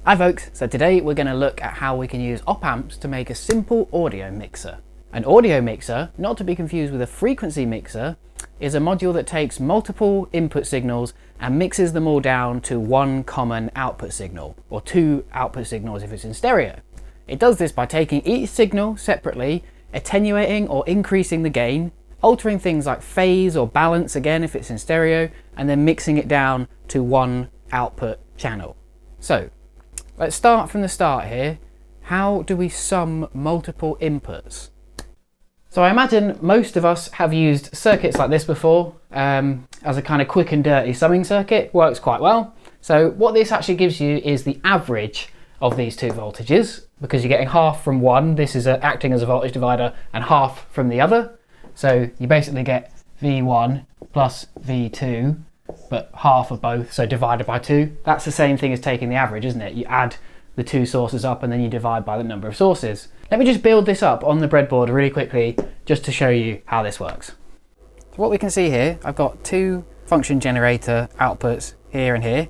Hi folks, so today we're going to look at how we can use op-amps to make a simple audio mixer. An audio mixer, not to be confused with a frequency mixer, is a module that takes multiple input signals and mixes them all down to one common output signal, or two output signals if it's in stereo. It does this by taking each signal separately, attenuating or increasing the gain, altering things like phase or balance again if it's in stereo, and then mixing it down to one output channel. So, let's start from the start here. How do we sum multiple inputs? So I imagine most of us have used circuits like this before as a kind of quick and dirty summing circuit. Works quite well. So what this actually gives you is the average of these two voltages, because you're getting half from one. This is acting as a voltage divider, and half from the other. So you basically get V1 plus V2, but half of both, so divided by 2. That's the same thing as taking the average, isn't it? You add the two sources up and then you divide by the number of sources. Let me just build this up on the breadboard really quickly just to show you how this works. So what we can see here, I've got two function generator outputs here and here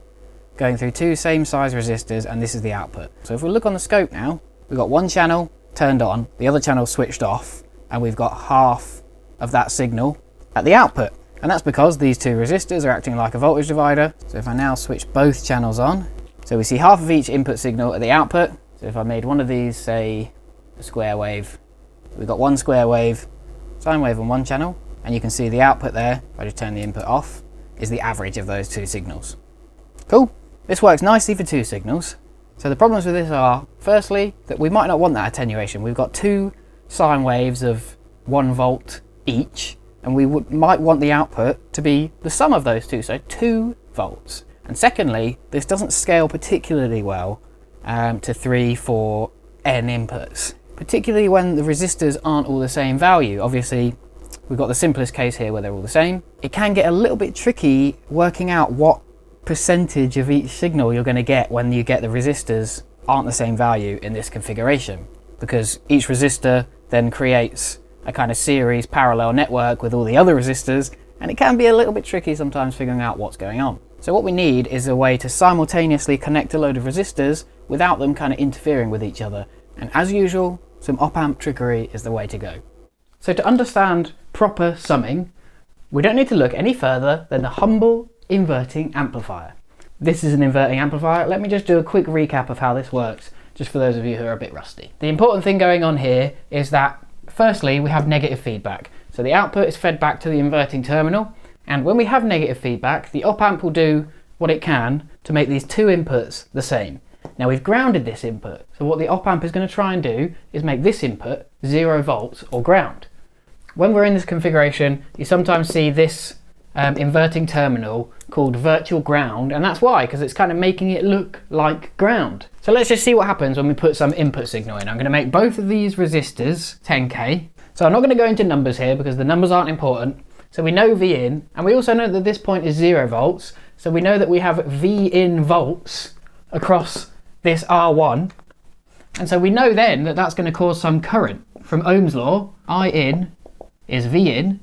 going through two same size resistors, and this is the output. So if we look on the scope now, we've got one channel turned on, the other channel switched off, and we've got half of that signal at the output. And that's because these two resistors are acting like a voltage divider. So if I now switch both channels on, so we see half of each input signal at the output. So if I made one of these, say, a square wave, we've got one square wave, sine wave on one channel, and you can see the output there, if I just turn the input off, is the average of those two signals. Cool. This works nicely for two signals. So the problems with this are, firstly, that we might not want that attenuation. We've got two sine waves of 1 volt each, and we might want the output to be the sum of those two, so 2 volts. And secondly, this doesn't scale particularly well to 3, 4, n inputs, particularly when the resistors aren't all the same value. Obviously, we've got the simplest case here where they're all the same. It can get a little bit tricky working out what percentage of each signal you're going to get when you get the resistors aren't the same value in this configuration, because each resistor then creates a kind of series parallel network with all the other resistors, and it can be a little bit tricky sometimes figuring out what's going on. So what we need is a way to simultaneously connect a load of resistors without them kind of interfering with each other. And as usual, some op-amp trickery is the way to go. So to understand proper summing, we don't need to look any further than the humble inverting amplifier. This is an inverting amplifier. Let me just do a quick recap of how this works, just for those of you who are a bit rusty. The important thing going on here is that firstly, we have negative feedback. So the output is fed back to the inverting terminal, and when we have negative feedback, the op-amp will do what it can to make these two inputs the same. Now we've grounded this input, so what the op-amp is going to try and do is make this input 0 volts or ground. When we're in this configuration, you sometimes see this inverting terminal called virtual ground, and that's why, because it's kind of making it look like ground. So let's just see what happens when we put some input signal in. I'm going to make both of these resistors 10k. So I'm not going to go into numbers here because the numbers aren't important. So we know V in, and we also know that this point is 0 volts. So we know that we have V in volts across this R1. And so we know then that that's going to cause some current. From Ohm's law, I in is V in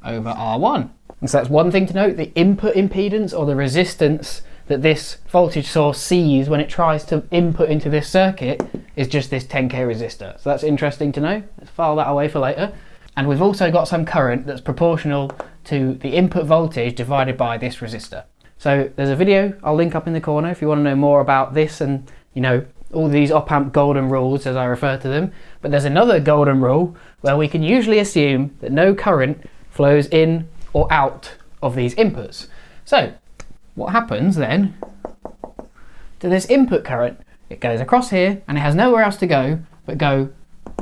over R1. And so that's one thing to note. The input impedance, or the resistance that this voltage source sees when it tries to input into this circuit, is just this 10k resistor. So that's interesting to know. Let's file that away for later. And we've also got some current that's proportional to the input voltage divided by this resistor. So there's a video I'll link up in the corner if you want to know more about this and, you know, all these op-amp golden rules as I refer to them. But there's another golden rule where we can usually assume that no current flows in or out of these inputs. So what happens then to this input current? It goes across here and it has nowhere else to go but go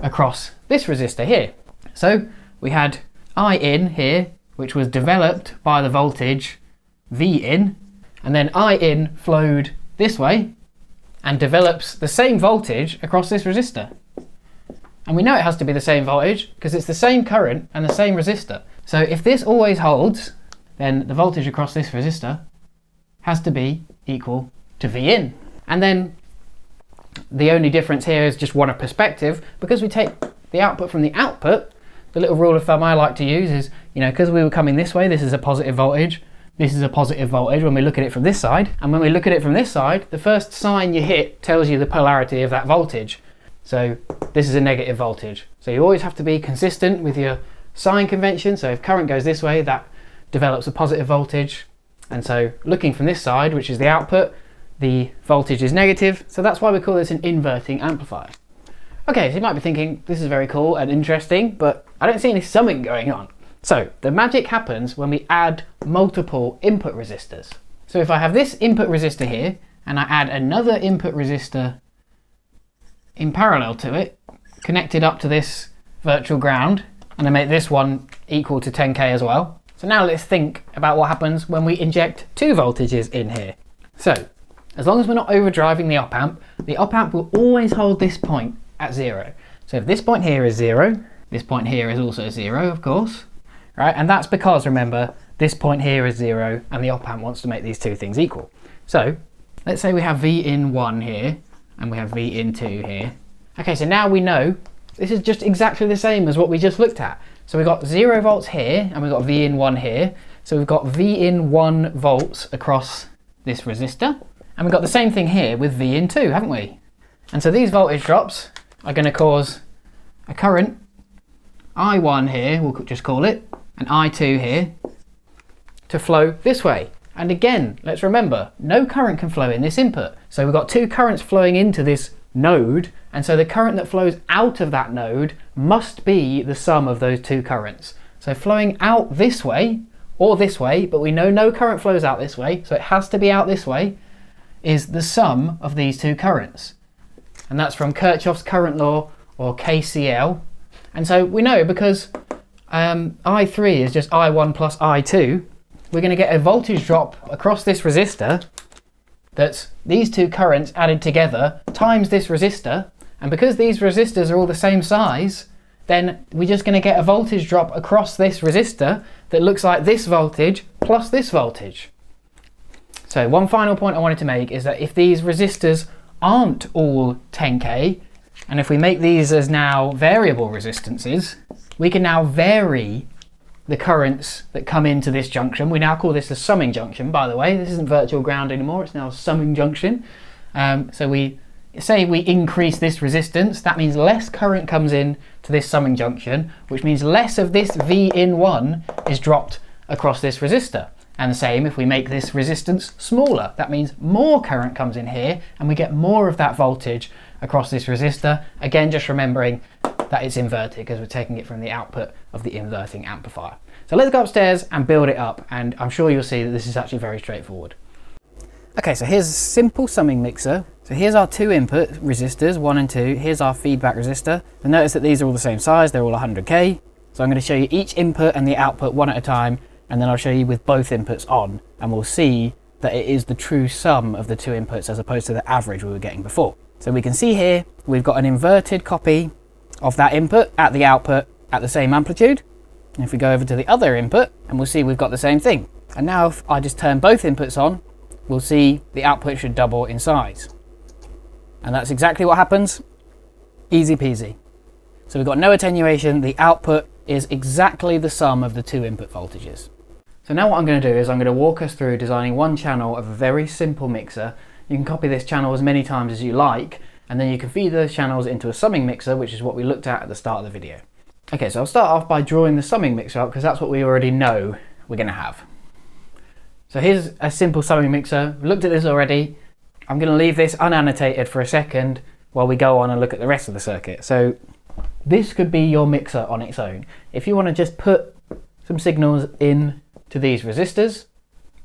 across this resistor here. So we had I in here, which was developed by the voltage V in, and then I in flowed this way and develops the same voltage across this resistor. And we know it has to be the same voltage because it's the same current and the same resistor. So if this always holds, then the voltage across this resistor has to be equal to V in. And then the only difference here is just one of perspective, because we take the output from the output. The little rule of thumb I like to use is, you know, because we were coming this way, this is a positive voltage, this is a positive voltage when we look at it from this side. And when we look at it from this side, the first sign you hit tells you the polarity of that voltage. So this is a negative voltage. So you always have to be consistent with your sign convention. So if current goes this way, that develops a positive voltage. And so looking from this side, which is the output, the voltage is negative. So that's why we call this an inverting amplifier. Okay, so you might be thinking, this is very cool and interesting, but I don't see any summing going on. So the magic happens when we add multiple input resistors. So if I have this input resistor here, and I add another input resistor in parallel to it, connected up to this virtual ground, and I make this one equal to 10k as well. So now let's think about what happens when we inject two voltages in here. So as long as we're not overdriving the op-amp will always hold this point at 0. So if this point here is 0, this point here is also 0, of course, right? And that's because, remember, this point here is 0 and the op-amp wants to make these two things equal. So let's say we have V in 1 here and we have V in 2 here. Okay, so now we know this is just exactly the same as what we just looked at. So we've got 0 volts here and we've got V in 1 here. So we've got V in 1 volts across this resistor. And we've got the same thing here with V in 2, haven't we? And so these voltage drops are going to cause a current I1 here, we'll just call it, and I2 here, to flow this way. And again, let's remember, no current can flow in this input. So we've got two currents flowing into this node, and so the current that flows out of that node must be the sum of those two currents. So flowing out this way, or this way, but we know no current flows out this way, so it has to be out this way, is the sum of these two currents. And that's from Kirchhoff's current law, or KCL. And so we know because I3 is just I1 plus I2, we're going to get a voltage drop across this resistor that's these two currents added together times this resistor. And because these resistors are all the same size, then we're just going to get a voltage drop across this resistor that looks like this voltage plus this voltage. So one final point I wanted to make is that if these resistors aren't all 10k, and if we make these as now variable resistances, we can now vary the currents that come into this junction. We now call this a summing junction, by the way. This isn't virtual ground anymore, it's now a summing junction. So we say we increase this resistance, that means less current comes in to this summing junction, which means less of this V in 1 is dropped across this resistor. And the same if we make this resistance smaller, that means more current comes in here and we get more of that voltage across this resistor. Again, just remembering that it's inverted because we're taking it from the output of the inverting amplifier. So let's go upstairs and build it up, and I'm sure you'll see that this is actually very straightforward. Okay, so here's a simple summing mixer. So here's our two input resistors, 1 and 2. Here's our feedback resistor. And notice that these are all the same size, they're all 100k. So I'm going to show you each input and the output one at a time, and then I'll show you with both inputs on, and we'll see that it is the true sum of the two inputs as opposed to the average we were getting before. So we can see here we've got an inverted copy of that input at the output at the same amplitude. And if we go over to the other input, and we'll see we've got the same thing. And now if I just turn both inputs on, we'll see the output should double in size. And that's exactly what happens. Easy peasy. So we've got no attenuation, the output is exactly the sum of the two input voltages. So now what I'm going to do is I'm going to walk us through designing one channel of a very simple mixer. You can copy this channel as many times as you like, and then you can feed those channels into a summing mixer, which is what we looked at the start of the video. Okay, so I'll start off by drawing the summing mixer up because that's what we already know we're going to have. So here's a simple summing mixer. We've looked at this already. I'm going to leave this unannotated for a second while we go on and look at the rest of the circuit. So this could be your mixer on its own. If you want to just put some signals in to these resistors,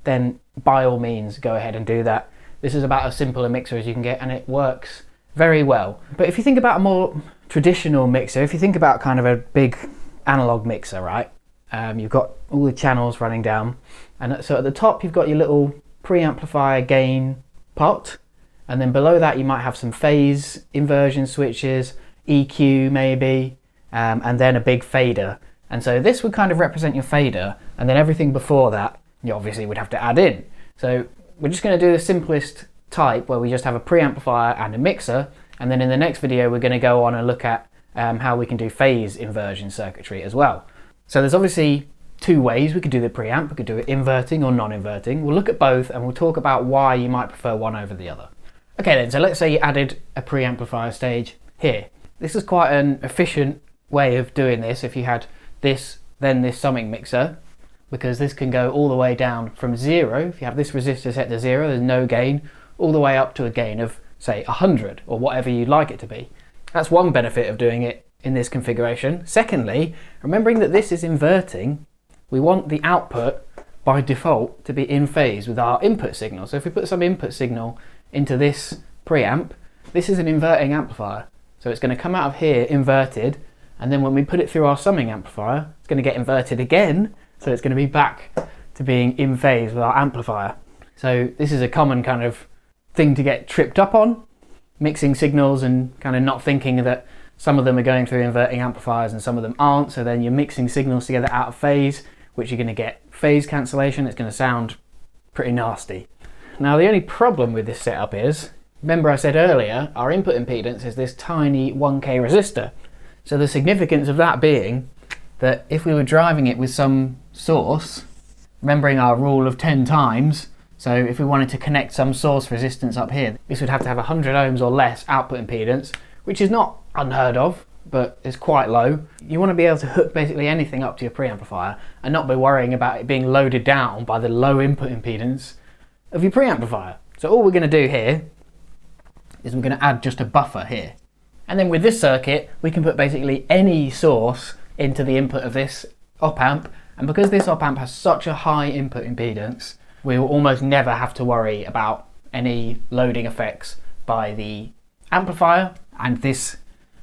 then by all means go ahead and do that. This is about as simple a mixer as you can get, and it works very well. But if you think about a more traditional mixer, if you think about kind of a big analog mixer, right? You've got all the channels running down, and so at the top you've got your little preamplifier gain pot, and then below that you might have some phase inversion switches, EQ maybe, and then a big fader. And so this would kind of represent your fader, and then everything before that you obviously would have to add in. So we're just going to do the simplest type where we just have a preamplifier and a mixer, and then in the next video we're going to go on and look at how we can do phase inversion circuitry as well. So there's obviously two ways. We could do the preamp, we could do it inverting or non-inverting. We'll look at both and we'll talk about why you might prefer one over the other. Okay then, so let's say you added a preamplifier stage here. This is quite an efficient way of doing this if you had this, then this summing mixer, because this can go all the way down from 0. If you have this resistor set to 0, there's no gain, all the way up to a gain of, say, 100 or whatever you'd like it to be. That's one benefit of doing it in this configuration. Secondly, remembering that this is inverting, we want the output by default to be in phase with our input signal. So if we put some input signal into this preamp, this is an inverting amplifier. So it's going to come out of here inverted, and then when we put it through our summing amplifier, it's going to get inverted again, so it's going to be back to being in phase with our amplifier. So this is a common kind of thing to get tripped up on, mixing signals and kind of not thinking that some of them are going through inverting amplifiers and some of them aren't, so then you're mixing signals together out of phase, which you're going to get phase cancellation. It's going to sound pretty nasty. Now the only problem with this setup is, remember I said earlier, our input impedance is this tiny 1k resistor. So the significance of that being that if we were driving it with some source, remembering our rule of 10 times, so if we wanted to connect some source resistance up here, this would have to have 100 ohms or less output impedance, which is not unheard of, but it's quite low. You want to be able to hook basically anything up to your preamplifier and not be worrying about it being loaded down by the low input impedance of your preamplifier. So all we're going to do here is we're going to add just a buffer here. And then with this circuit, we can put basically any source into the input of this op-amp. And because this op-amp has such a high input impedance, we will almost never have to worry about any loading effects by the amplifier. And this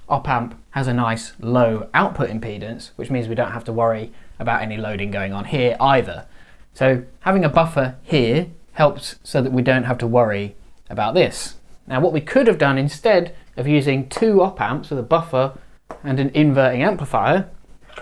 op-amp has a nice low output impedance, which means we don't have to worry about any loading going on here either. So having a buffer here helps so that we don't have to worry about this. Now what we could have done instead of using two op-amps with a buffer and an inverting amplifier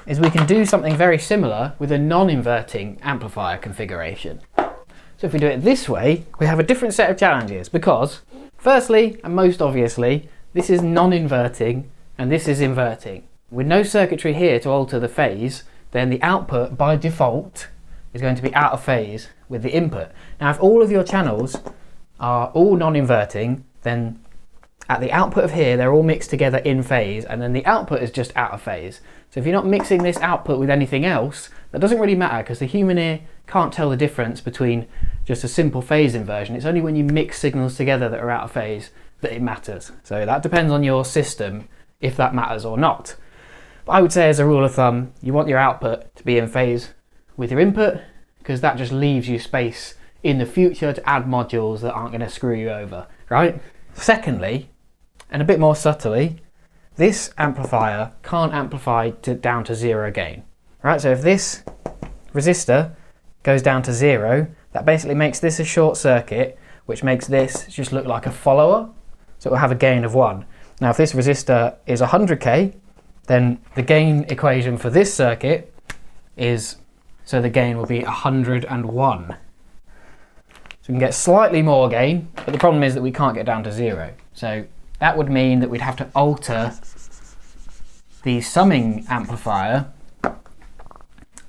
is we can do something very similar with a non-inverting amplifier configuration. So if we do it this way, we have a different set of challenges because, firstly and most obviously, this is non-inverting and this is inverting. With no circuitry here to alter the phase, then the output by default is going to be out of phase with the input. Now if all of your channels are all non-inverting, then at the output of here they're all mixed together in phase, and then the output is just out of phase. So if you're not mixing this output with anything else, that doesn't really matter because the human ear can't tell the difference between just a simple phase inversion. It's only when you mix signals together that are out of phase that it matters. So that depends on your system if that matters or not. But I would say as a rule of thumb, you want your output to be in phase with your input because that just leaves you space in the future to add modules that aren't going to screw you over, right? Secondly, and a bit more subtly, this amplifier can't amplify down to 0 gain, right? So if this resistor goes down to 0, that basically makes this a short circuit, which makes this just look like a follower, so it will have a gain of 1. Now if this resistor is 100k, then the gain equation for this circuit is, so the gain will be 101. So we can get slightly more gain, but the problem is that we can't get down to 0. So that would mean that we'd have to alter the summing amplifier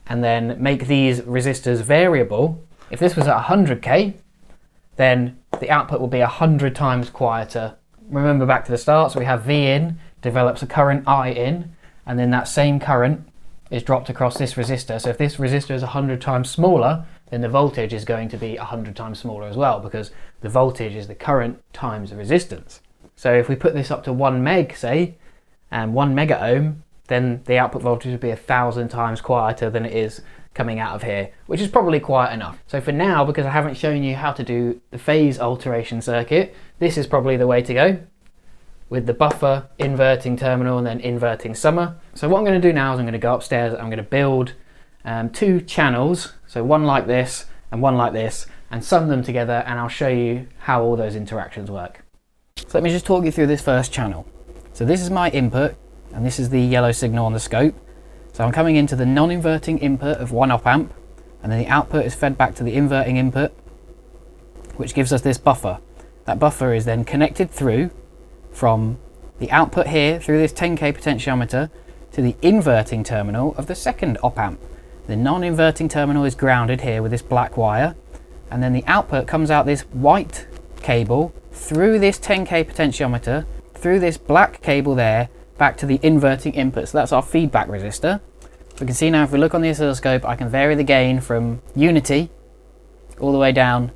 and then make these resistors variable. If this was at 100k, then the output will be 100 times quieter. Remember back to the start, so we have V in, develops a current I in, and then that same current is dropped across this resistor. So if this resistor is 100 times smaller, then the voltage is going to be 100 times smaller as well, because the voltage is the current times the resistance. So if we put this up to 1 meg, say, and 1 mega ohm, then the output voltage would be 1,000 times quieter than it is coming out of here, which is probably quiet enough. So for now, because I haven't shown you how to do the phase alteration circuit, this is probably the way to go, with the buffer, inverting terminal, and then inverting summer. So what I'm going to do now is I'm going to go upstairs, I'm going to build 2 channels, so one like this and one like this, and sum them together, and I'll show you how all those interactions work. So let me just talk you through this first channel. So this is my input, and this is the yellow signal on the scope. So I'm coming into the non-inverting input of 1 op-amp, and then the output is fed back to the inverting input, which gives us this buffer. That buffer is then connected through from the output here through this 10k potentiometer to the inverting terminal of the second op-amp. The non-inverting terminal is grounded here with this black wire, and then the output comes out this white cable through this 10k potentiometer, through this black cable there, back to the inverting input. So that's our feedback resistor. We can see now if we look on the oscilloscope, I can vary the gain from unity all the way down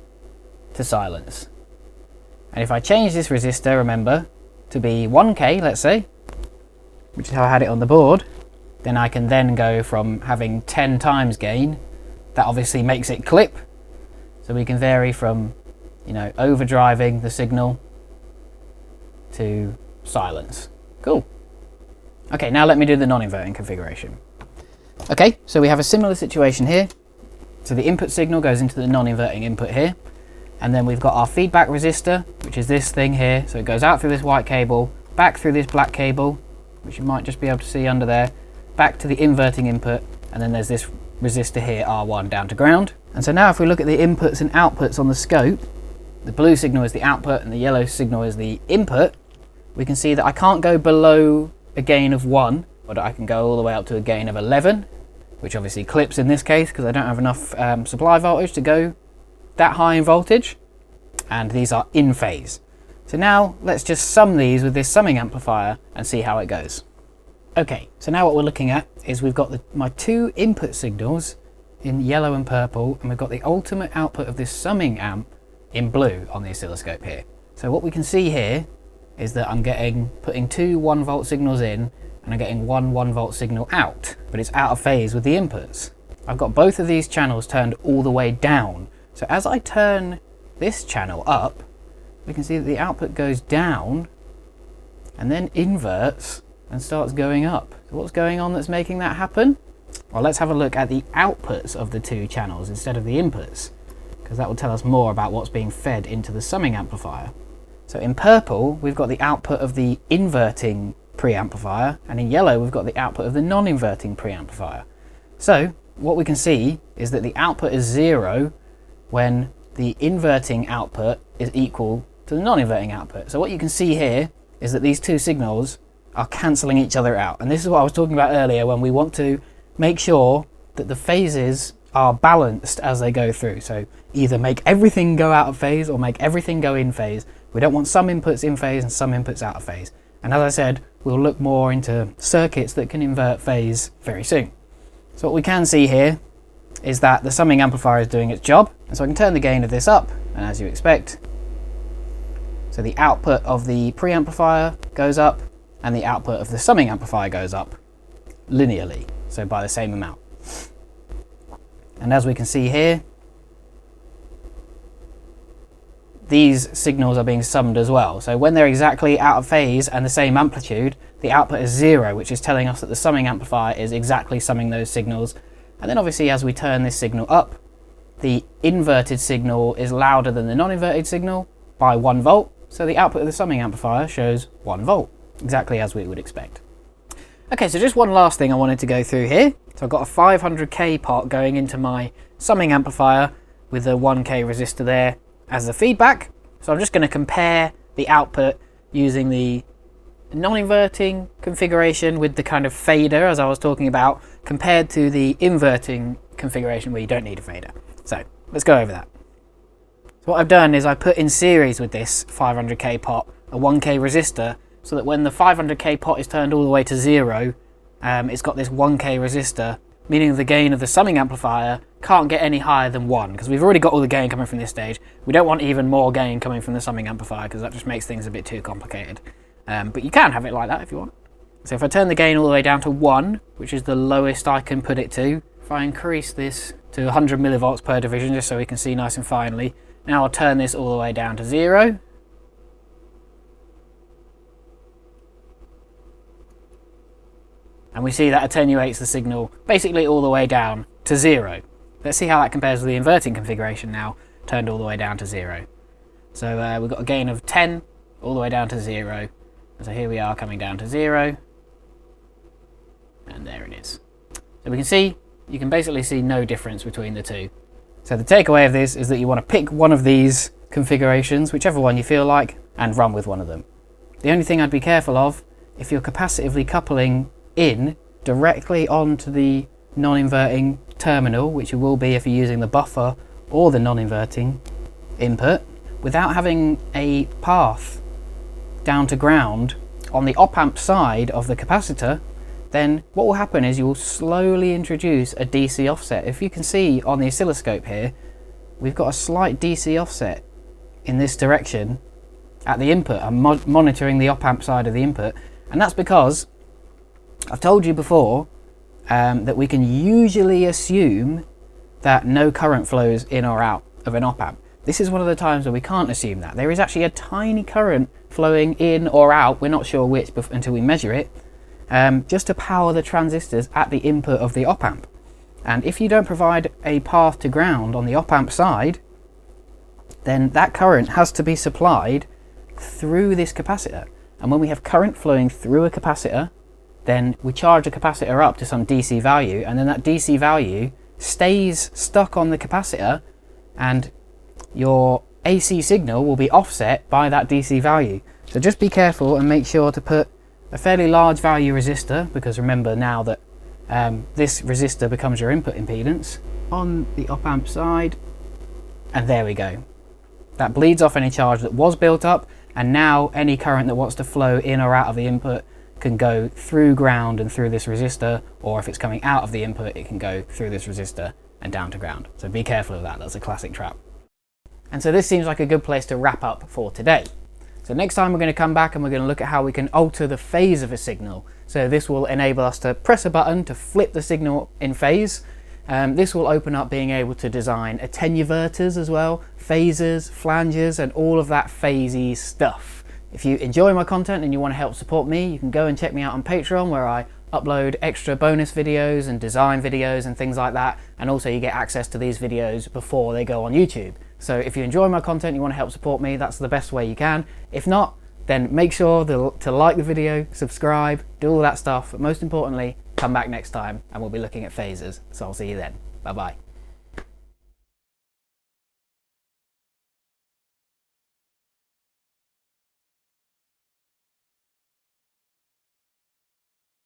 to silence. And if I change this resistor, remember, to be 1k, let's say, which is how I had it on the board, then I can then go from having 10 times gain. That obviously makes it clip, so we can vary from, you know, overdriving the signal to silence. Cool. Okay, now let me do the non-inverting configuration. Okay, so we have a similar situation here. So the input signal goes into the non-inverting input here, and then we've got our feedback resistor, which is this thing here. So it goes out through this white cable, back through this black cable, which you might just be able to see under there, back to the inverting input, and then there's this resistor here, R1, down to ground. And so now if we look at the inputs and outputs on the scope, the blue signal is the output and the yellow signal is the input, we can see that I can't go below a gain of 1, but I can go all the way up to a gain of 11, which obviously clips in this case because I don't have enough supply voltage to go that high in voltage, and these are in phase. So now let's just sum these with this summing amplifier and see how it goes. Okay, so now what we're looking at is we've got my two input signals in yellow and purple, and we've got the ultimate output of this summing amp in blue on the oscilloscope here. So what we can see here is that I'm putting two 1 volt signals in, and I'm getting one 1 volt signal out, but it's out of phase with the inputs. I've got both of these channels turned all the way down. So as I turn this channel up, we can see that the output goes down and then inverts and starts going up. So what's going on that's making that happen? Well, let's have a look at the outputs of the two channels instead of the inputs, because that will tell us more about what's being fed into the summing amplifier. So in purple, we've got the output of the inverting preamplifier, and in yellow, we've got the output of the non-inverting preamplifier. So what we can see is that the output is 0 when the inverting output is equal to the non-inverting output. So what you can see here is that these two signals are cancelling each other out. And this is what I was talking about earlier, when we want to make sure that the phases are balanced as they go through. So either make everything go out of phase or make everything go in phase. We don't want some inputs in phase and some inputs out of phase. And as I said, we'll look more into circuits that can invert phase very soon. So what we can see here is that the summing amplifier is doing its job. And so I can turn the gain of this up, and as you expect, so the output of the preamplifier goes up and the output of the summing amplifier goes up linearly, so by the same amount. And as we can see here, these signals are being summed as well. So when they're exactly out of phase and the same amplitude, the output is 0, which is telling us that the summing amplifier is exactly summing those signals. And then obviously as we turn this signal up, the inverted signal is louder than the non-inverted signal by 1 volt. So the output of the summing amplifier shows 1 volt, exactly as we would expect. Okay, so just one last thing I wanted to go through here. So I've got a 500k pot going into my summing amplifier with a 1k resistor there as the feedback. So I'm just going to compare the output using the non-inverting configuration with the kind of fader, as I was talking about, compared to the inverting configuration where you don't need a fader. So let's go over that. So what I've done is I put in series with this 500k pot a 1k resistor, so that when the 500k pot is turned all the way to 0, it's got this 1k resistor, meaning the gain of the summing amplifier can't get any higher than 1, because we've already got all the gain coming from this stage. We don't want even more gain coming from the summing amplifier, because that just makes things a bit too complicated. But you can have it like that if you want. So if I turn the gain all the way down to 1, which is the lowest I can put it to, if I increase this to 100 millivolts per division, just so we can see nice and finely, now I'll turn this all the way down to 0. And we see that attenuates the signal basically all the way down to 0. Let's see how that compares with the inverting configuration now, turned all the way down to 0. So we've got a gain of 10 all the way down to 0. And so here we are coming down to 0. And there it is. So we can see, you can basically see no difference between the two. So the takeaway of this is that you want to pick one of these configurations, whichever one you feel like, and run with one of them. The only thing I'd be careful of, if you're capacitively coupling in directly onto the non-inverting terminal, which you will be if you're using the buffer or the non-inverting input, without having a path down to ground on the op-amp side of the capacitor, then what will happen is you will slowly introduce a DC offset. If you can see on the oscilloscope here, we've got a slight DC offset in this direction at the input. I'm monitoring the op-amp side of the input, and that's because I've told you before that we can usually assume that no current flows in or out of an op-amp. This is one of the times where we can't assume that. There is actually a tiny current flowing in or out, we're not sure which until we measure it, just to power the transistors at the input of the op-amp. And if you don't provide a path to ground on the op-amp side, then that current has to be supplied through this capacitor. And when we have current flowing through a capacitor, then we charge the capacitor up to some DC value, and then that DC value stays stuck on the capacitor, and your AC signal will be offset by that DC value. So just be careful and make sure to put a fairly large value resistor, because remember now that this resistor becomes your input impedance, on the op-amp side, and there we go. That bleeds off any charge that was built up, and now any current that wants to flow in or out of the input can go through ground and through this resistor, or if it's coming out of the input, it can go through this resistor and down to ground. So be careful of that, that's a classic trap. And so this seems like a good place to wrap up for today. So next time we're going to come back and we're going to look at how we can alter the phase of a signal. So this will enable us to press a button to flip the signal in phase. This will open up being able to design attenuverters as well, phasers, flanges, and all of that phasey stuff. If you enjoy my content and you want to help support me, you can go and check me out on Patreon, where I upload extra bonus videos and design videos and things like that, and also you get access to these videos before they go on YouTube. So if you enjoy my content, you want to help support me, that's the best way you can. If not, then make sure to like the video, subscribe, do all that stuff, but most importantly, come back next time and we'll be looking at phasers. So I'll see you then. Bye bye.